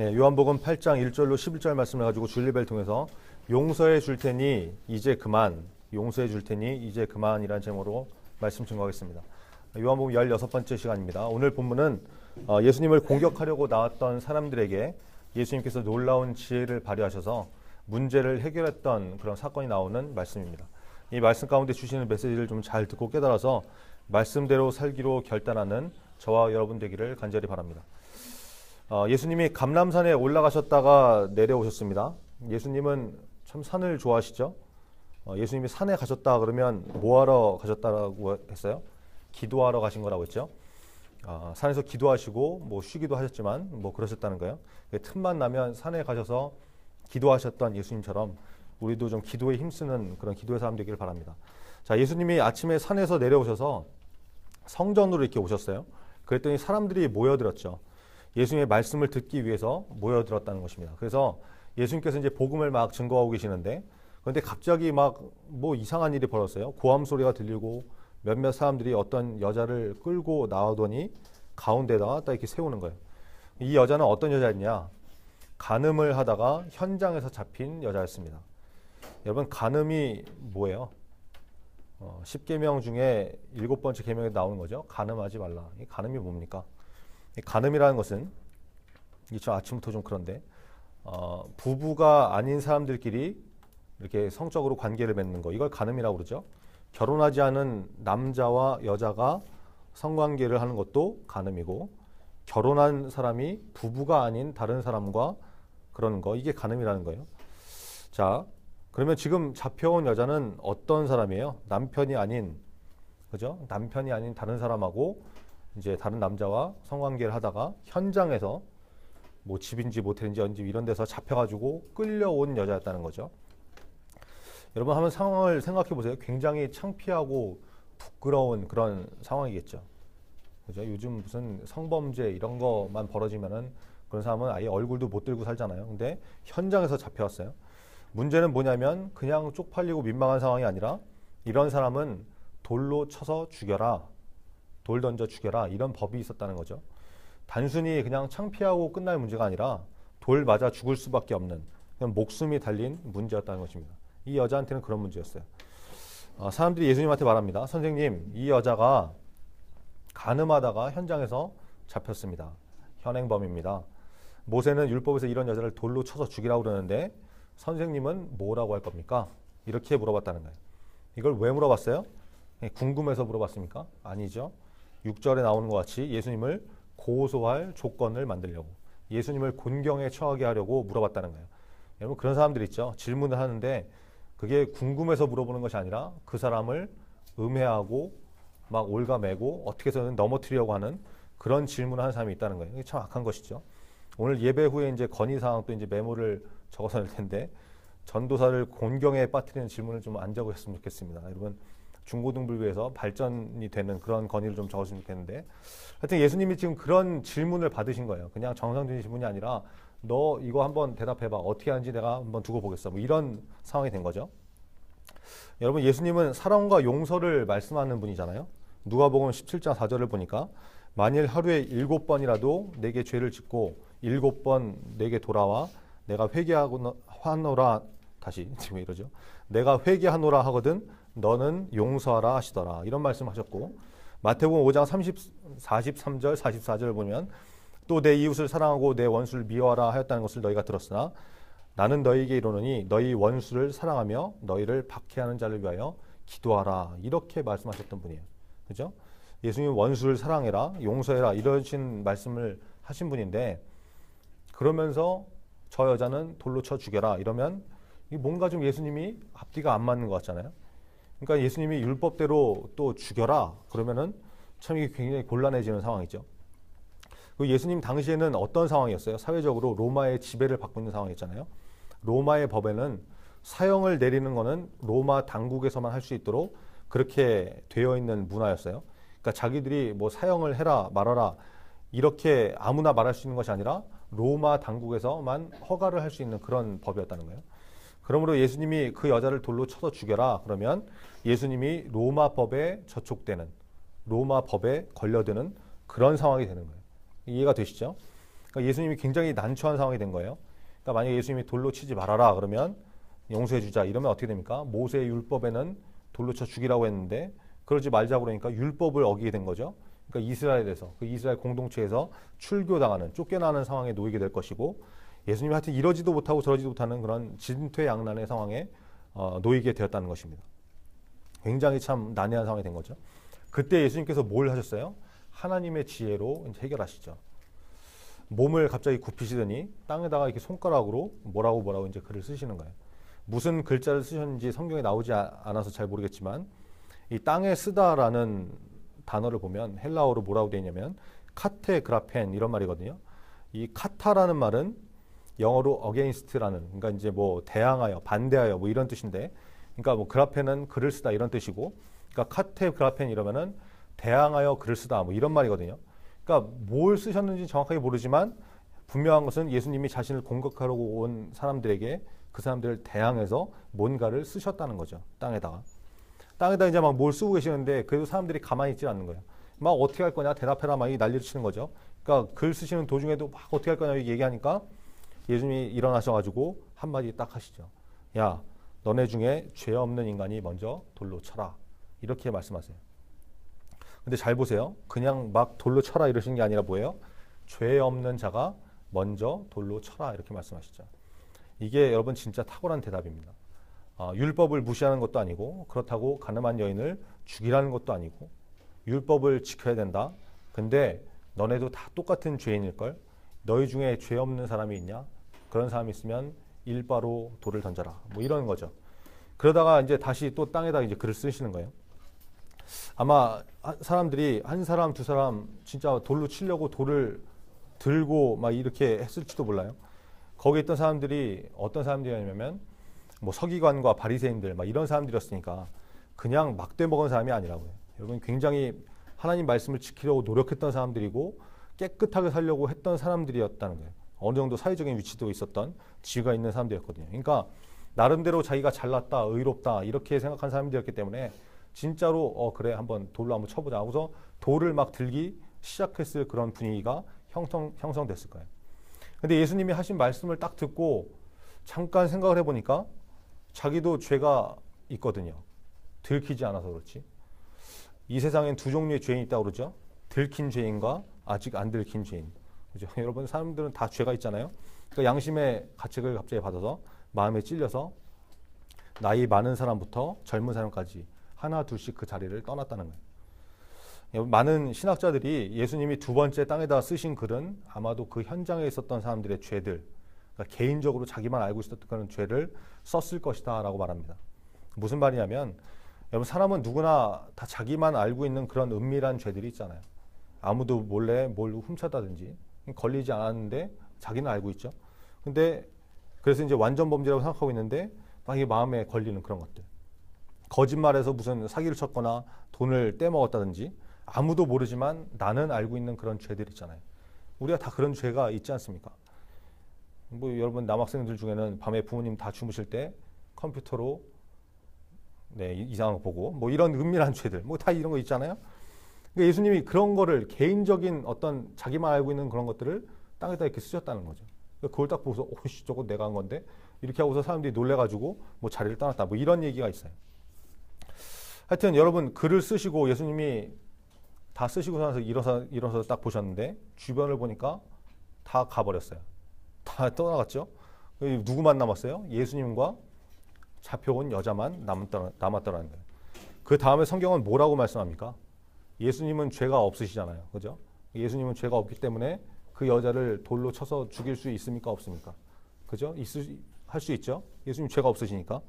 네, 요한복음 8장 1절로 11절 말씀을 가지고 주일예배를 통해서 용서해 줄 테니 이제 그만, 용서해 줄 테니 이제 그만이라는 제목으로 말씀 증거하겠습니다. 요한복음 16번째 시간입니다. 오늘 본문은 예수님을 공격하려고 나왔던 사람들에게 예수님께서 놀라운 지혜를 발휘하셔서 문제를 해결했던 그런 사건이 나오는 말씀입니다. 이 말씀 가운데 주시는 메시지를 좀 잘 듣고 깨달아서 말씀대로 살기로 결단하는 저와 여러분 되기를 간절히 바랍니다. 예수님이 감람산에 올라가셨다가 내려오셨습니다. 예수님은 참 산을 좋아하시죠. 예수님이 산에 가셨다 그러면 뭐하러 가셨다고 했어요? 기도하러 가신 거라고 했죠. 산에서 기도하시고 뭐 쉬기도 하셨지만 뭐 그러셨다는 거예요. 틈만 나면 산에 가셔서 기도하셨던 예수님처럼 우리도 좀 기도에 힘쓰는 그런 기도의 사람 되기를 바랍니다. 자, 예수님이 아침에 산에서 내려오셔서 성전으로 이렇게 오셨어요. 그랬더니 사람들이 모여들었죠. 예수님의 말씀을 듣기 위해서 모여들었다는 것입니다. 그래서 예수님께서 이제 복음을 막 증거하고 계시는데, 그런데 갑자기 막 뭐 이상한 일이 벌어졌어요. 고함 소리가 들리고 몇몇 사람들이 어떤 여자를 끌고 나오더니 가운데다가 딱 이렇게 세우는 거예요. 이 여자는 어떤 여자였냐? 간음을 하다가 현장에서 잡힌 여자였습니다. 여러분, 간음이 뭐예요? 10계명 중에 7번째 계명에 나오는 거죠. 간음하지 말라. 이 간음이 뭡니까? 이 간음이라는 것은, 이저 아침부터 좀 그런데, 부부가 아닌 사람들끼리 이렇게 성적으로 관계를 맺는 거, 이걸 간음이라고 그러죠. 결혼하지 않은 남자와 여자가 성관계를 하는 것도 간음이고, 결혼한 사람이 부부가 아닌 다른 사람과 그러는 거, 이게 간음이라는 거예요. 자, 그러면 지금 잡혀온 여자는 어떤 사람이에요? 남편이 아닌, 그죠? 남편이 아닌 다른 사람하고 이제 다른 남자와 성관계를 하다가 현장에서 뭐 집인지 모텔인지 어딘지 이런 데서 잡혀가지고 끌려온 여자였다는 거죠. 여러분, 한번 상황을 생각해 보세요. 굉장히 창피하고 부끄러운 그런 상황이겠죠. 그죠? 요즘 무슨 성범죄 이런 것만 벌어지면은 그런 사람은 아예 얼굴도 못 들고 살잖아요. 근데 현장에서 잡혀왔어요. 문제는 뭐냐면 그냥 쪽팔리고 민망한 상황이 아니라 이런 사람은 돌로 쳐서 죽여라, 돌 던져 죽여라, 이런 법이 있었다는 거죠. 단순히 그냥 창피하고 끝날 문제가 아니라 돌 맞아 죽을 수밖에 없는 그냥 목숨이 달린 문제였다는 것입니다. 이 여자한테는 그런 문제였어요. 사람들이 예수님한테 말합니다. 선생님, 이 여자가 간음하다가 현장에서 잡혔습니다. 현행범입니다. 모세는 율법에서 이런 여자를 돌로 쳐서 죽이라고 그러는데 선생님은 뭐라고 할 겁니까? 이렇게 물어봤다는 거예요. 이걸 왜 물어봤어요? 궁금해서 물어봤습니까? 아니죠. 6절에 나오는 것 같이 예수님을 고소할 조건을 만들려고, 예수님을 곤경에 처하게 하려고 물어봤다는 거예요. 여러분, 그런 사람들 있죠. 질문을 하는데 그게 궁금해서 물어보는 것이 아니라 그 사람을 음해하고 막 올가매고 어떻게 해서든 넘어뜨리려고 하는 그런 질문을 하는 사람이 있다는 거예요. 이게 참 악한 것이죠. 오늘 예배 후에 이제 건의사항 또 이제 메모를 적어서 낼 텐데, 전도사를 곤경에 빠뜨리는 질문을 좀 안 적으셨으면 좋겠습니다. 여러분, 중고등부에서 발전이 되는 그런 건의를 좀 적으시면 좋겠는데, 하여튼 예수님이 지금 그런 질문을 받으신 거예요. 그냥 정상적인 질문이 아니라 너 이거 한번 대답해봐, 어떻게 하는지 내가 한번 두고 보겠어, 뭐 이런 상황이 된 거죠. 여러분, 예수님은 사랑과 용서를 말씀하는 분이잖아요. 누가복음 17장 4절을 보니까 만일 하루에 7번이라도 내게 죄를 짓고 7번 내게 돌아와 내가 회개하노라, 다시 지금 이러죠. 내가 회개하노라 하거든 너는 용서하라 하시더라, 이런 말씀하셨고, 마태복음 5장 43절 44절을 보면 또 내 이웃을 사랑하고 내 원수를 미워하라 하였다는 것을 너희가 들었으나 나는 너희에게 이르노니 너희 원수를 사랑하며 너희를 박해하는 자를 위하여 기도하라, 이렇게 말씀하셨던 분이에요. 그죠? 예수님 원수를 사랑해라, 용서해라, 이러신 말씀을 하신 분인데, 그러면서 저 여자는 돌로 쳐 죽여라 이러면 뭔가 좀 예수님이 앞뒤가 안 맞는 것 같잖아요. 그러니까 예수님이 율법대로 또 죽여라 그러면은 참 이게 굉장히 곤란해지는 상황이죠. 그 예수님 당시에는 어떤 상황이었어요? 사회적으로 로마의 지배를 받고 있는 상황이었잖아요. 로마의 법에는 사형을 내리는 거는 로마 당국에서만 할 수 있도록 그렇게 되어 있는 문화였어요. 그러니까 자기들이 뭐 사형을 해라 말아라 이렇게 아무나 말할 수 있는 것이 아니라 로마 당국에서만 허가를 할 수 있는 그런 법이었다는 거예요. 그러므로 예수님이 그 여자를 돌로 쳐서 죽여라 그러면 예수님이 로마 법에 저촉되는, 로마 법에 걸려드는 그런 상황이 되는 거예요. 이해가 되시죠? 그러니까 예수님이 굉장히 난처한 상황이 된 거예요. 그러니까 만약에 예수님이 돌로 치지 말아라 그러면 용서해 주자 이러면 어떻게 됩니까? 모세의 율법에는 돌로 쳐 죽이라고 했는데 그러지 말자고 그러니까 율법을 어기게 된 거죠. 그러니까 이스라엘에서 그 이스라엘 공동체에서 출교당하는 쫓겨나는 상황에 놓이게 될 것이고 예수님이 하여튼 이러지도 못하고 저러지도 못하는 그런 진퇴양난의 상황에 놓이게 되었다는 것입니다. 굉장히 참 난해한 상황이 된 거죠. 그때 예수님께서 뭘 하셨어요? 하나님의 지혜로 이제 해결하시죠. 몸을 갑자기 굽히시더니 땅에다가 이렇게 손가락으로 뭐라고 이제 글을 쓰시는 거예요. 무슨 글자를 쓰셨는지 성경에 나오지 않아서 잘 모르겠지만 이 땅에 쓰다라는 단어를 보면 헬라어로 뭐라고 되어 있냐면 카테그라펜 이런 말이거든요. 이 카타라는 말은 영어로 against라는 그러니까 이제 뭐 대항하여 반대하여 뭐 이런 뜻인데 그러니까 뭐 그라펜은 글을 쓰다 이런 뜻이고 그러니까 카테그라펜 이러면은 대항하여 글을 쓰다 뭐 이런 말이거든요. 그러니까 뭘 쓰셨는지 정확하게 모르지만 분명한 것은 예수님이 자신을 공격하려고 온 사람들에게 그 사람들을 대항해서 뭔가를 쓰셨다는 거죠. 땅에다가 이제 막 뭘 쓰고 계시는데 그래도 사람들이 가만히 있지 않는 거예요. 막 어떻게 할 거냐 대답해라 막 난리를 치는 거죠. 그러니까 글 쓰시는 도중에도 막 어떻게 할 거냐 얘기하니까 예수님이 일어나셔가지고 한마디 딱 하시죠. 야 너네 중에 죄 없는 인간이 먼저 돌로 쳐라 이렇게 말씀하세요. 근데 잘 보세요. 그냥 막 돌로 쳐라 이러시는 게 아니라 뭐예요? 죄 없는 자가 먼저 돌로 쳐라 이렇게 말씀하시죠. 이게 여러분 진짜 탁월한 대답입니다. 율법을 무시하는 것도 아니고 그렇다고 가늠한 여인을 죽이라는 것도 아니고 율법을 지켜야 된다. 근데 너네도 다 똑같은 죄인일걸. 너희 중에 죄 없는 사람이 있냐? 그런 사람이 있으면 일바로 돌을 던져라. 뭐 이런 거죠. 그러다가 이제 다시 또 땅에다 이제 글을 쓰시는 거예요. 아마 사람들이 한 사람 두 사람 진짜 돌로 치려고 돌을 들고 막 이렇게 했을지도 몰라요. 거기 있던 사람들이 어떤 사람들이었냐면 뭐 서기관과 바리새인들 막 이런 사람들이었으니까 그냥 막대 먹은 사람이 아니라고요. 여러분 굉장히 하나님 말씀을 지키려고 노력했던 사람들이고 깨끗하게 살려고 했던 사람들이었다는 거예요. 어느 정도 사회적인 위치도 있었던 지위가 있는 사람들이었거든요. 그러니까 나름대로 자기가 잘났다, 의롭다 이렇게 생각한 사람들이었기 때문에 진짜로 그래 한번 돌로 한번 쳐보자 하고서 돌을 막 들기 시작했을 그런 분위기가 형성됐을 거예요. 근데 예수님이 하신 말씀을 딱 듣고 잠깐 생각을 해보니까 자기도 죄가 있거든요. 들키지 않아서 그렇지. 이 세상엔 두 종류의 죄인이 있다고 그러죠. 들킨 죄인과 아직 안 들킨 죄인. 그죠? 여러분 사람들은 다 죄가 있잖아요. 그러니까 양심의 가책을 갑자기 받아서 마음에 찔려서 나이 많은 사람부터 젊은 사람까지 하나 둘씩 그 자리를 떠났다는 거예요. 많은 신학자들이 예수님이 두 번째 땅에다 쓰신 글은 아마도 그 현장에 있었던 사람들의 죄들, 그러니까 개인적으로 자기만 알고 있었던 그런 죄를 썼을 것이다 라고 말합니다. 무슨 말이냐면 여러분 사람은 누구나 다 자기만 알고 있는 그런 은밀한 죄들이 있잖아요. 아무도 몰래 뭘 훔쳤다든지 걸리지 않았는데 자기는 알고 있죠. 근데 그래서 이제 완전 범죄라고 생각하고 있는데 막 이게 마음에 걸리는 그런 것들. 거짓말해서 무슨 사기를 쳤거나 돈을 떼먹었다든지 아무도 모르지만 나는 알고 있는 그런 죄들 있잖아요. 우리가 다 그런 죄가 있지 않습니까? 뭐 여러분 남학생들 중에는 밤에 부모님 다 주무실 때 컴퓨터로 이상한 거 보고 뭐 이런 은밀한 죄들 뭐 다 이런 거 있잖아요. 그러니까 예수님이 그런 거를 개인적인 어떤 자기만 알고 있는 그런 것들을 땅에다 이렇게 쓰셨다는 거죠. 그러니까 그걸 딱 보고서 오씨 저거 내가 한 건데 이렇게 하고서 사람들이 놀래가지고 뭐 자리를 떠났다 뭐 이런 얘기가 있어요. 하여튼 여러분 글을 쓰시고 예수님이 다 쓰시고 나서 일어서 딱 보셨는데 주변을 보니까 다 가버렸어요. 다 떠나갔죠. 누구만 남았어요? 예수님과 잡혀온 여자만 남았더라는 거예요. 그 다음에 성경은 뭐라고 말씀합니까? 예수님은 죄가 없으시잖아요. 그죠? 예수님은 죄가 없기 때문에 그 여자를 돌로 쳐서 죽일 수 있습니까? 없습니까? 그죠? 할 수 있죠? 예수님 죄가 없으시니까.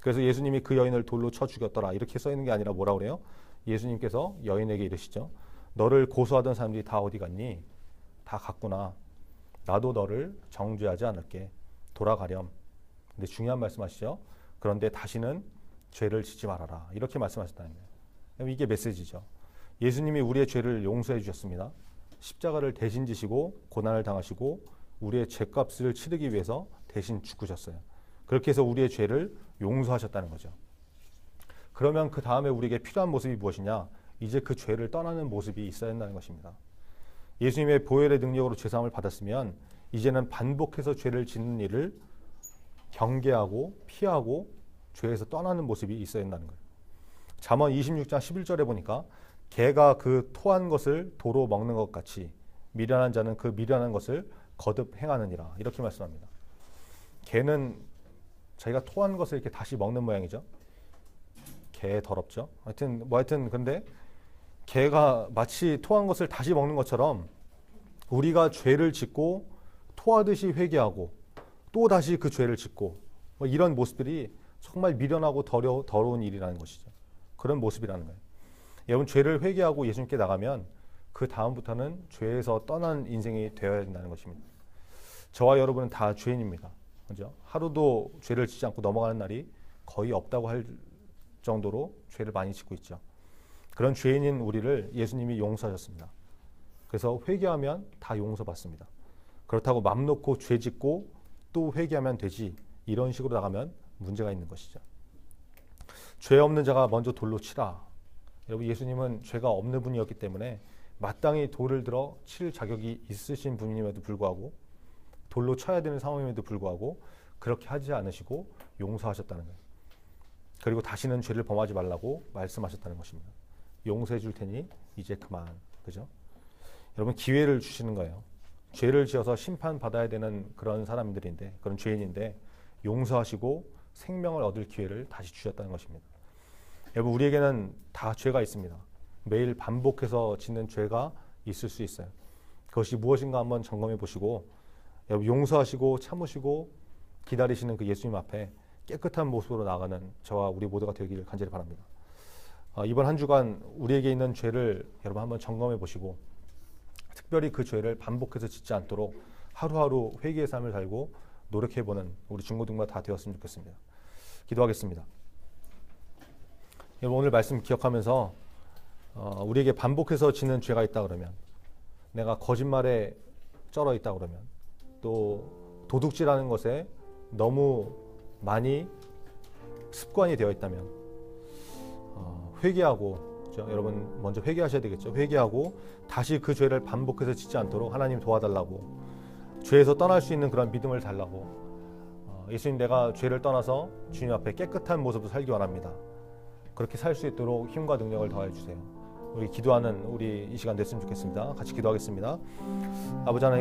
그래서 예수님이 그 여인을 돌로 쳐 죽였더라. 이렇게 써 있는 게 아니라 뭐라 그래요? 예수님께서 여인에게 이르시죠. 너를 고소하던 사람들이 다 어디 갔니? 다 갔구나. 나도 너를 정죄하지 않을게. 돌아가렴. 근데 중요한 말씀하시죠. 그런데 다시는 죄를 짓지 말아라. 이렇게 말씀하셨다는 거예요. 이게 메시지죠. 예수님이 우리의 죄를 용서해 주셨습니다. 십자가를 대신 지시고 고난을 당하시고 우리의 죄값을 치르기 위해서 대신 죽으셨어요. 그렇게 해서 우리의 죄를 용서하셨다는 거죠. 그러면 그 다음에 우리에게 필요한 모습이 무엇이냐? 이제 그 죄를 떠나는 모습이 있어야 한다는 것입니다. 예수님의 보혈의 능력으로 죄사함을 받았으면 이제는 반복해서 죄를 짓는 일을 경계하고 피하고 죄에서 떠나는 모습이 있어야 한다는 거예요. 잠언 26장 11절에 보니까 개가 그 토한 것을 도로 먹는 것 같이 미련한 자는 그 미련한 것을 거듭 행하느니라, 이렇게 말씀합니다. 개는 자기가 토한 것을 이렇게 다시 먹는 모양이죠. 개 더럽죠. 하여튼 근데 개가 마치 토한 것을 다시 먹는 것처럼 우리가 죄를 짓고 토하듯이 회개하고 또 다시 그 죄를 짓고 이런 모습들이 정말 미련하고 더러운 일이라는 것이죠. 그런 모습이라는 거예요. 여러분, 죄를 회개하고 예수님께 나가면 그 다음부터는 죄에서 떠난 인생이 되어야 된다는 것입니다. 저와 여러분은 다 죄인입니다. 그죠? 하루도 죄를 짓지 않고 넘어가는 날이 거의 없다고 할 정도로 죄를 많이 짓고 있죠. 그런 죄인인 우리를 예수님이 용서하셨습니다. 그래서 회개하면 다 용서받습니다. 그렇다고 맘 놓고 죄 짓고 또 회개하면 되지, 이런 식으로 나가면 문제가 있는 것이죠. 죄 없는 자가 먼저 돌로 치라. 여러분, 예수님은 죄가 없는 분이었기 때문에 마땅히 돌을 들어 칠 자격이 있으신 분임에도 불구하고, 돌로 쳐야 되는 상황임에도 불구하고 그렇게 하지 않으시고 용서하셨다는 거예요. 그리고 다시는 죄를 범하지 말라고 말씀하셨다는 것입니다. 용서해 줄 테니 이제 그만. 그죠? 여러분, 기회를 주시는 거예요. 죄를 지어서 심판받아야 되는 그런 사람들인데, 그런 죄인인데 용서하시고 생명을 얻을 기회를 다시 주셨다는 것입니다. 여러분, 우리에게는 다 죄가 있습니다. 매일 반복해서 짓는 죄가 있을 수 있어요. 그것이 무엇인가 한번 점검해 보시고, 여러분, 용서하시고 참으시고 기다리시는 그 예수님 앞에 깨끗한 모습으로 나아가는 저와 우리 모두가 되기를 간절히 바랍니다. 이번 한 주간 우리에게 있는 죄를 여러분 한번 점검해 보시고, 특별히 그 죄를 반복해서 짓지 않도록 하루하루 회개의 삶을 살고 노력해보는 우리 중고등부 다 되었으면 좋겠습니다. 기도하겠습니다. 여러분, 오늘 말씀 기억하면서 우리에게 반복해서 짓는 죄가 있다 그러면, 내가 거짓말에 쩔어 있다 그러면, 또 도둑질하는 것에 너무 많이 습관이 되어 있다면 회개하고, 여러분 먼저 회개하셔야 되겠죠. 회개하고 다시 그 죄를 반복해서 짓지 않도록 하나님 도와달라고, 죄에서 떠날 수 있는 그런 믿음을 달라고, 예수님, 내가 죄를 떠나서 주님 앞에 깨끗한 모습으로 살기 원합니다. 그렇게 살 수 있도록 힘과 능력을 더해 주세요. 우리 기도하는 우리 이 시간 됐으면 좋겠습니다. 같이 기도하겠습니다. 아버지 하나님,